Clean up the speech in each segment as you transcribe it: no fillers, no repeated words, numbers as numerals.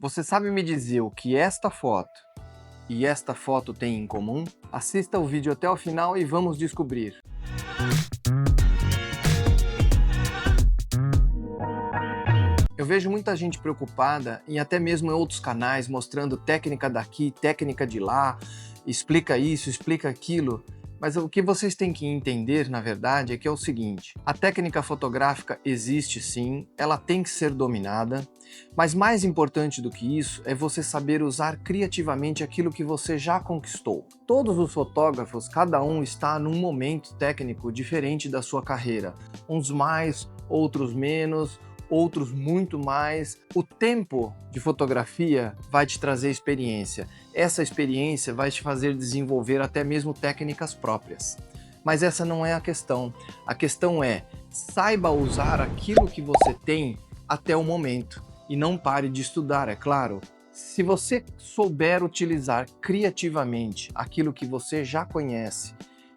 Você sabe me dizer o que esta foto e esta foto têm em comum? Assista o vídeo até o final e vamos descobrir. Eu vejo muita gente preocupada e até mesmo em outros canais mostrando técnica daqui, técnica de lá, explica isso, explica aquilo. Mas o que vocês têm que entender, na verdade, é que é o seguinte: a técnica fotográfica existe sim, ela tem que ser dominada, mas mais importante do que isso é você saber usar criativamente aquilo que você já conquistou. Todos os fotógrafos, cada um está num momento técnico diferente da sua carreira, uns mais, outros menos, outros muito mais. O tempo de fotografia vai te trazer experiência. Essa experiência vai te fazer desenvolver até mesmo técnicas próprias. Mas essa não é a questão. A questão é, saiba usar aquilo que você tem até o momento. E não pare de estudar, é claro. Se você souber utilizar criativamente aquilo que você já conhece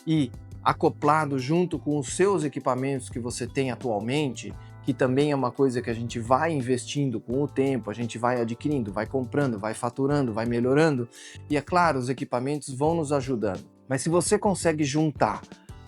e acoplado junto com os seus equipamentos que você tem atualmente, que também é uma coisa que a gente vai investindo com o tempo, a gente vai adquirindo, vai comprando, vai faturando, vai melhorando, e é claro, os equipamentos vão nos ajudando. Mas se você consegue juntar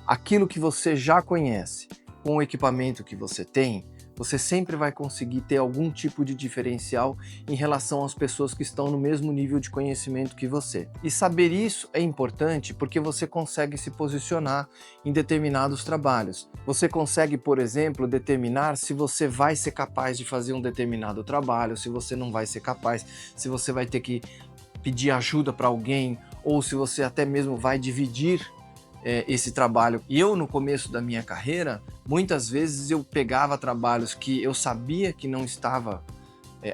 aquilo que você já conhece com o equipamento que você tem, você sempre vai conseguir ter algum tipo de diferencial em relação às pessoas que estão no mesmo nível de conhecimento que você. E saber isso é importante porque você consegue se posicionar em determinados trabalhos. Você consegue, por exemplo, determinar se você vai ser capaz de fazer um determinado trabalho, se você não vai ser capaz, se você vai ter que pedir ajuda para alguém ou se você até mesmo vai dividir esse trabalho. E eu, no começo da minha carreira, muitas vezes eu pegava trabalhos que eu sabia que não estava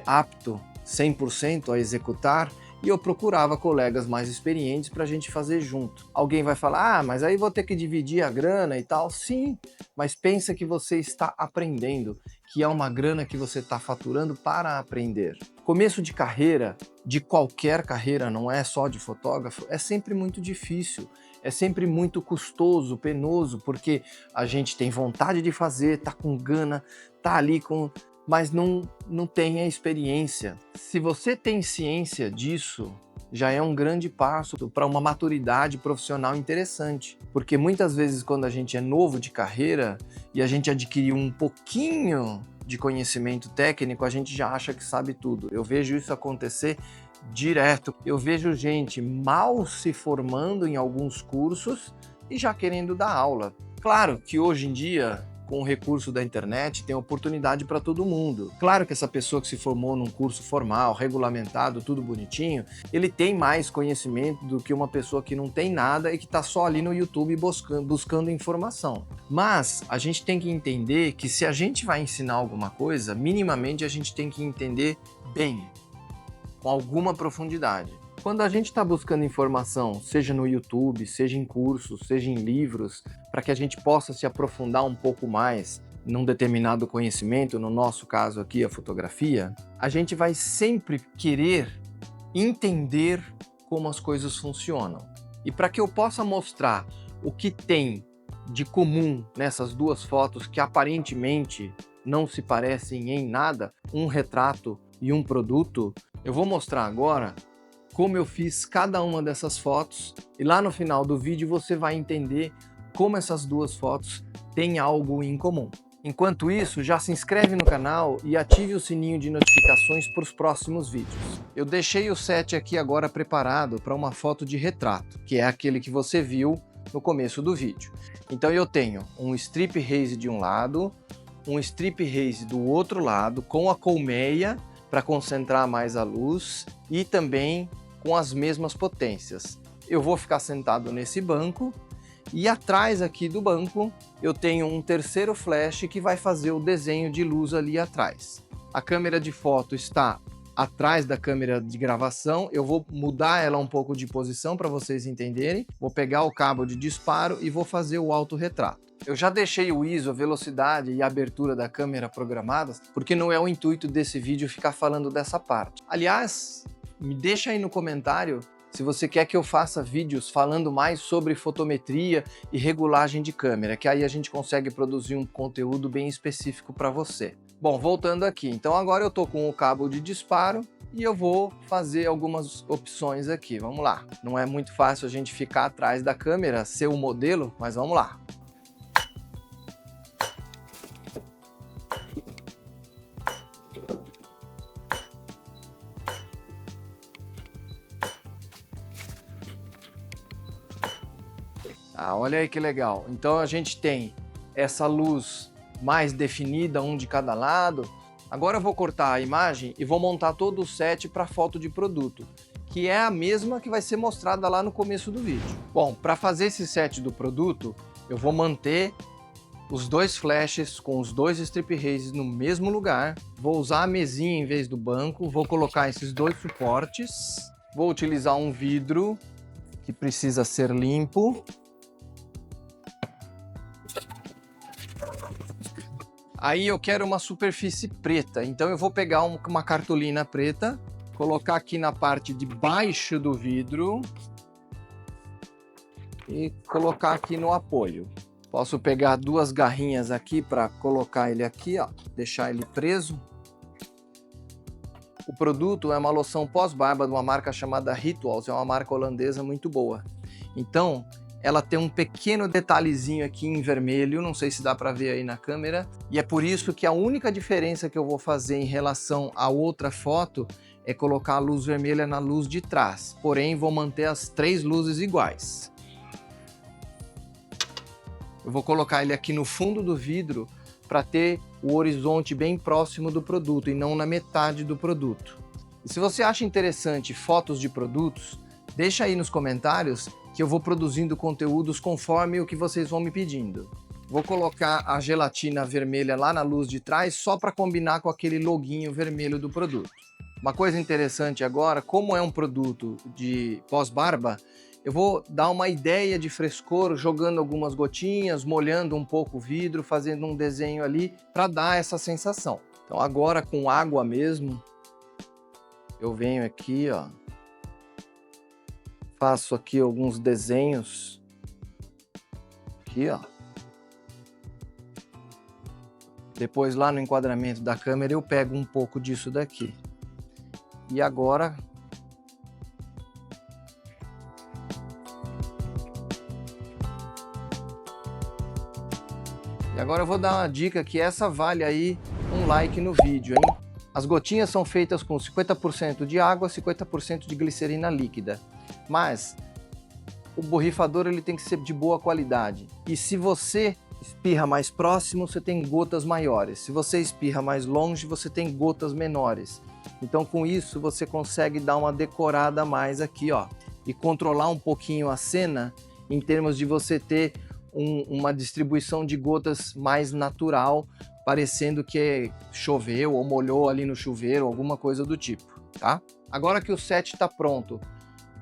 apto 100% a executar e eu procurava colegas mais experientes para a gente fazer junto. Alguém vai falar, ah, mas aí vou ter que dividir a grana e tal. Sim, mas pensa que você está aprendendo, que é uma grana que você está faturando para aprender. Começo de carreira, de qualquer carreira, não é só de fotógrafo, é sempre muito difícil. É sempre muito custoso, penoso, porque a gente tem vontade de fazer, tá com gana, tá ali mas não tem a experiência. Se você tem ciência disso, já é um grande passo para uma maturidade profissional interessante. Porque muitas vezes quando a gente é novo de carreira e a gente adquiriu um pouquinho de conhecimento técnico, a gente já acha que sabe tudo. Eu vejo isso acontecer direto. Eu vejo gente mal se formando em alguns cursos e já querendo dar aula. Claro que hoje em dia, com o recurso da internet, tem oportunidade para todo mundo. Claro que essa pessoa que se formou num curso formal, regulamentado, tudo bonitinho, ele tem mais conhecimento do que uma pessoa que não tem nada e que está só ali no YouTube buscando informação. Mas a gente tem que entender que se a gente vai ensinar alguma coisa, minimamente a gente tem que entender bem, com alguma profundidade. Quando a gente está buscando informação, seja no YouTube, seja em cursos, seja em livros, para que a gente possa se aprofundar um pouco mais num determinado conhecimento, no nosso caso aqui a fotografia, a gente vai sempre querer entender como as coisas funcionam. E para que eu possa mostrar o que tem de comum nessas duas fotos que aparentemente não se parecem em nada, um retrato e um produto, eu vou mostrar agora como eu fiz cada uma dessas fotos e lá no final do vídeo você vai entender como essas duas fotos têm algo em comum. Enquanto isso, já se inscreve no canal e ative o sininho de notificações para os próximos vídeos. Eu deixei o set aqui agora preparado para uma foto de retrato, que é aquele que você viu no começo do vídeo. Então eu tenho um strip haze de um lado, um strip haze do outro lado, com a colmeia para concentrar mais a luz e também com as mesmas potências. Eu vou ficar sentado nesse banco e atrás aqui do banco eu tenho um terceiro flash que vai fazer o desenho de luz ali atrás. A câmera de foto está atrás da câmera de gravação, eu vou mudar ela um pouco de posição para vocês entenderem, vou pegar o cabo de disparo e vou fazer o autorretrato. Eu já deixei o ISO, a velocidade e a abertura da câmera programadas, porque não é o intuito desse vídeo ficar falando dessa parte. Aliás, me deixa aí no comentário se você quer que eu faça vídeos falando mais sobre fotometria e regulagem de câmera, que aí a gente consegue produzir um conteúdo bem específico para você. Bom, voltando aqui, então agora eu tô com o cabo de disparo e eu vou fazer algumas opções aqui, vamos lá. Não é muito fácil a gente ficar atrás da câmera, ser o modelo, mas vamos lá. Ah, olha aí que legal. Então a gente tem essa luz mais definida, um de cada lado. Agora eu vou cortar a imagem e vou montar todo o set para foto de produto, que é a mesma que vai ser mostrada lá no começo do vídeo. Bom, para fazer esse set do produto, eu vou manter os dois flashes com os dois strip races no mesmo lugar. Vou usar a mesinha em vez do banco, vou colocar esses dois suportes. Vou utilizar um vidro que precisa ser limpo. Aí eu quero uma superfície preta, então eu vou pegar uma cartolina preta, colocar aqui na parte de baixo do vidro e colocar aqui no apoio. Posso pegar duas garrinhas aqui para colocar ele aqui, ó, deixar ele preso. O produto é uma loção pós-barba de uma marca chamada Rituals, é uma marca holandesa muito boa. Então, ela tem um pequeno detalhezinho aqui em vermelho, não sei se dá para ver aí na câmera, e é por isso que a única diferença que eu vou fazer em relação à outra foto é colocar a luz vermelha na luz de trás, porém vou manter as três luzes iguais. Eu vou colocar ele aqui no fundo do vidro para ter o horizonte bem próximo do produto e não na metade do produto. E se você acha interessante fotos de produtos, deixa aí nos comentários que eu vou produzindo conteúdos conforme o que vocês vão me pedindo. Vou colocar a gelatina vermelha lá na luz de trás só para combinar com aquele loguinho vermelho do produto. Uma coisa interessante agora, como é um produto de pós-barba, eu vou dar uma ideia de frescor jogando algumas gotinhas, molhando um pouco o vidro, fazendo um desenho ali para dar essa sensação. Então agora com água mesmo, eu venho aqui, ó. Faço aqui alguns desenhos, aqui ó. Depois lá no enquadramento da câmera eu pego um pouco disso daqui. E agora... eu vou dar uma dica que essa vale aí um like no vídeo, hein? As gotinhas são feitas com 50% de água, 50% de glicerina líquida. Mas o borrifador ele tem que ser de boa qualidade. E se você espirra mais próximo, você tem gotas maiores. Se você espirra mais longe, você tem gotas menores. Então com isso você consegue dar uma decorada a mais aqui, ó. E controlar um pouquinho a cena em termos de você ter uma distribuição de gotas mais natural, parecendo que choveu ou molhou ali no chuveiro, alguma coisa do tipo, tá? Agora que o set está pronto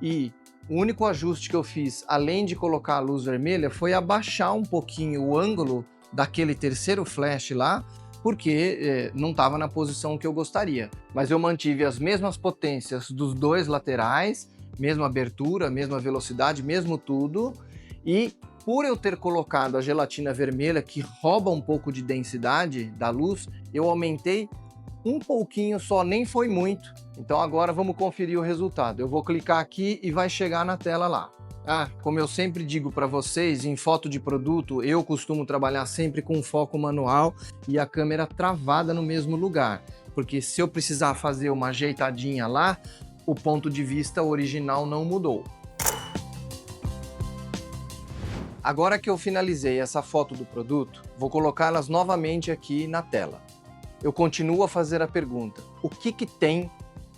e o único ajuste que eu fiz, além de colocar a luz vermelha, foi abaixar um pouquinho o ângulo daquele terceiro flash lá, porque não estava na posição que eu gostaria. Mas eu mantive as mesmas potências dos dois laterais, mesma abertura, mesma velocidade, mesmo tudo, e por eu ter colocado a gelatina vermelha, que rouba um pouco de densidade da luz, eu aumentei um pouquinho só, nem foi muito. Então agora vamos conferir o resultado. Eu vou clicar aqui e vai chegar na tela lá. Ah, como eu sempre digo para vocês, em foto de produto, eu costumo trabalhar sempre com foco manual e a câmera travada no mesmo lugar. Porque se eu precisar fazer uma ajeitadinha lá, o ponto de vista original não mudou. Agora que eu finalizei essa foto do produto, vou colocá-las novamente aqui na tela. Eu continuo a fazer a pergunta, o que tem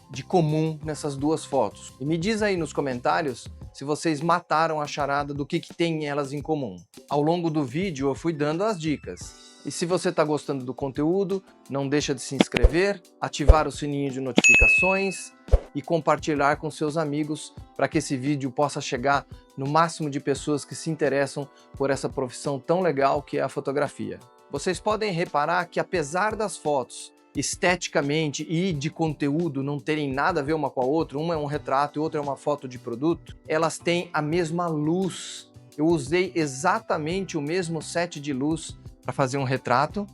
de comum nessas duas fotos? E me diz aí nos comentários se vocês mataram a charada do que tem elas em comum. Ao longo do vídeo eu fui dando as dicas. E se você está gostando do conteúdo, não deixa de se inscrever, ativar o sininho de notificações e compartilhar com seus amigos para que esse vídeo possa chegar no máximo de pessoas que se interessam por essa profissão tão legal que é a fotografia. Vocês podem reparar que apesar das fotos esteticamente e de conteúdo não terem nada a ver uma com a outra, uma é um retrato e outra é uma foto de produto, elas têm a mesma luz. Eu usei exatamente o mesmo set de luz para fazer um retrato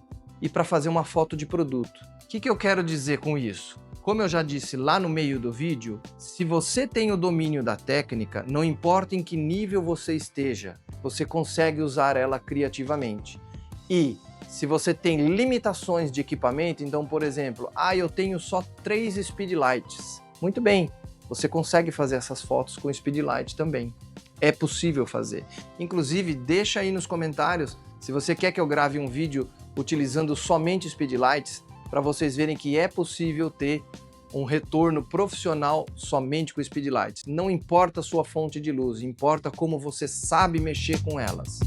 e para fazer uma foto de produto. O que eu quero dizer com isso? Como eu já disse lá no meio do vídeo, se você tem o domínio da técnica, não importa em que nível você esteja, você consegue usar ela criativamente. E se você tem limitações de equipamento, então, por exemplo, eu tenho só 3 speedlights. Muito bem, você consegue fazer essas fotos com speedlight também. É possível fazer. Inclusive, deixa aí nos comentários se você quer que eu grave um vídeo utilizando somente speedlights, para vocês verem que é possível ter um retorno profissional somente com speedlights. Não importa a sua fonte de luz, importa como você sabe mexer com elas.